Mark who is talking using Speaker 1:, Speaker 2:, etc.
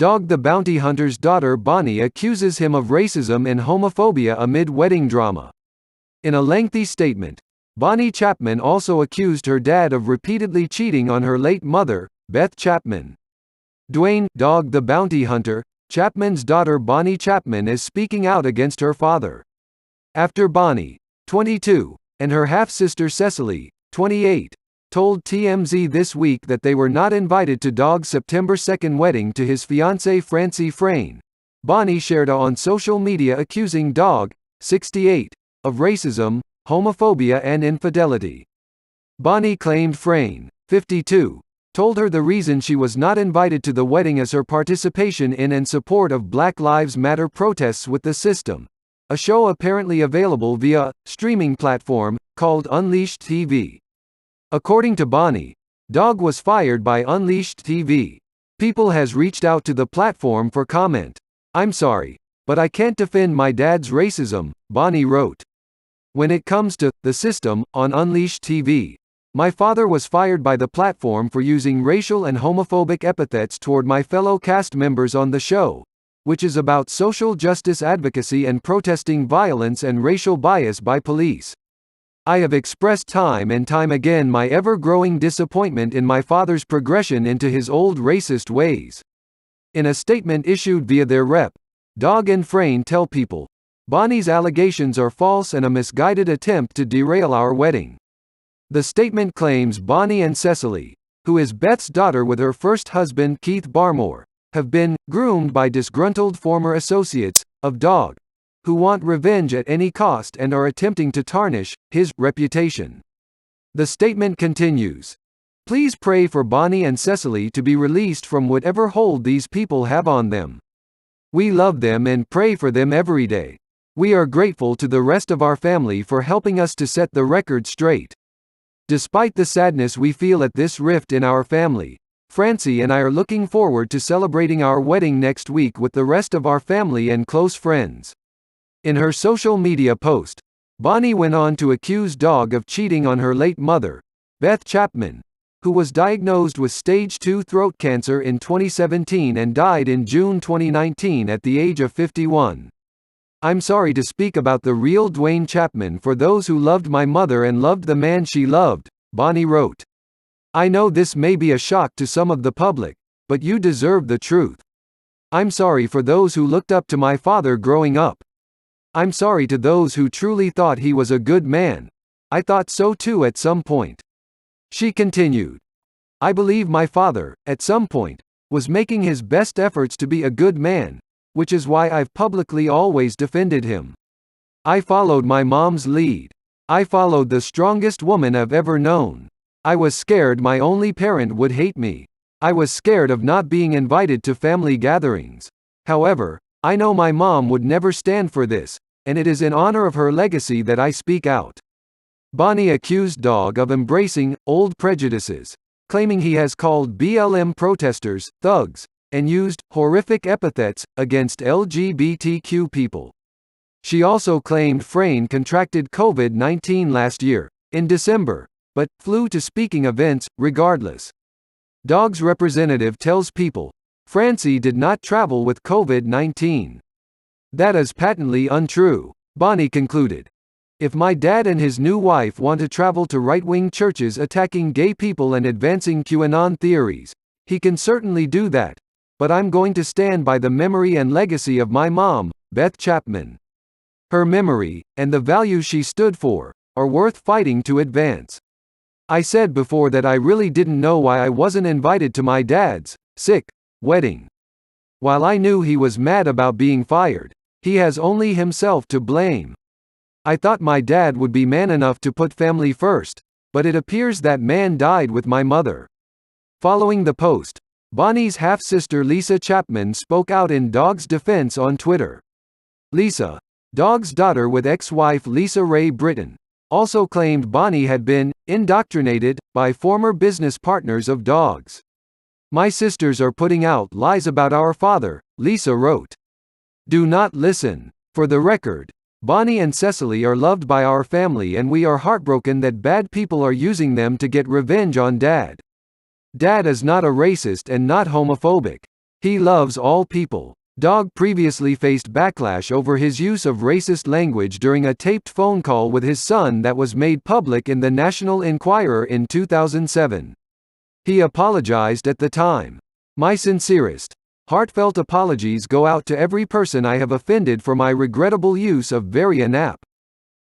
Speaker 1: Dog the bounty hunter's daughter Bonnie accuses him of racism and homophobia amid wedding drama. In a lengthy statement, Bonnie Chapman also accused her dad of repeatedly cheating on her late mother, Beth Chapman. Duane, Dog the bounty hunter, Chapman's daughter Bonnie Chapman is speaking out against her father. After Bonnie, 22, and her half-sister Cecily, 28, told TMZ this week that they were not invited to Dog's September 2 wedding to his fiancée Francie Frayne, Bonnie shared on social media accusing Dog, 68, of racism, homophobia and infidelity. Bonnie claimed Frayne, 52, told her the reason she was not invited to the wedding is her participation in and support of Black Lives Matter protests with the system, a show apparently available via a streaming platform called Unleashed TV. According to Bonnie, Dog was fired by Unleashed TV. People has reached out to the platform for comment. "I'm sorry, but I can't defend my dad's racism," Bonnie wrote. "When it comes to the system on Unleashed TV, my father was fired by the platform for using racial and homophobic epithets toward my fellow cast members on the show, which is about social justice advocacy and protesting violence and racial bias by police. I have expressed time and time again my ever-growing disappointment in my father's progression into his old racist ways." In a statement issued via their rep, Dog and Frayne tell People, "Bonnie's allegations are false and a misguided attempt to derail our wedding." The statement claims Bonnie and Cecily, who is Beth's daughter with her first husband Keith Barmore, have been groomed by disgruntled former associates of Dog, who want revenge at any cost and are attempting to tarnish his reputation. The statement continues, "Please pray for Bonnie and Cecily to be released from whatever hold these people have on them. We love them and pray for them every day. We are grateful to the rest of our family for helping us to set the record straight. Despite the sadness we feel at this rift in our family, Francie and I are looking forward to celebrating our wedding next week with the rest of our family and close friends." In her social media post, Bonnie went on to accuse Dog of cheating on her late mother, Beth Chapman, who was diagnosed with stage 2 throat cancer in 2017 and died in June 2019 at the age of 51. "I'm sorry to speak about the real Duane Chapman for those who loved my mother and loved the man she loved," Bonnie wrote. "I know this may be a shock to some of the public, but you deserve the truth. I'm sorry for those who looked up to my father growing up. I'm sorry to those who truly thought he was a good man. I thought so too at some point." She continued, "I believe my father, at some point, was making his best efforts to be a good man, which is why I've publicly always defended him. I followed my mom's lead. I followed the strongest woman I've ever known. I was scared my only parent would hate me. I was scared of not being invited to family gatherings. However, I know my mom would never stand for this, and it is in honor of her legacy that I speak out." Bonnie accused Dog of embracing old prejudices, claiming he has called BLM protesters thugs and used horrific epithets against LGBTQ people. She also claimed Frayne contracted COVID-19 last year, in December, but flew to speaking events regardless. Dog's representative tells People, "Francie did not travel with COVID-19. That is patently untrue," Bonnie concluded. "If my dad and his new wife want to travel to right-wing churches attacking gay people and advancing QAnon theories, he can certainly do that, but I'm going to stand by the memory and legacy of my mom, Beth Chapman. Her memory, and the values she stood for, are worth fighting to advance. I said before that I really didn't know why I wasn't invited to my dad's sick wedding. While I knew he was mad about being fired, he has only himself to blame. I thought my dad would be man enough to put family first, but it appears that man died with my mother." Following the post, Bonnie's half-sister Lisa Chapman spoke out in Dog's defense on Twitter. Lisa, Dog's daughter with ex-wife Lisa Ray Britton, also claimed Bonnie had been indoctrinated by former business partners of Dog's. "My sisters are putting out lies about our father," Lisa wrote. "Do not listen. For the record, Bonnie and Cecily are loved by our family and we are heartbroken that bad people are using them to get revenge on Dad. Dad is not a racist and not homophobic. He loves all people. Dog previously faced backlash over his use of racist language during a taped phone call with his son that was made public in the National Enquirer in 2007. He apologized at the time. "My sincerest, heartfelt apologies go out to every person I have offended for my regrettable use of very inapt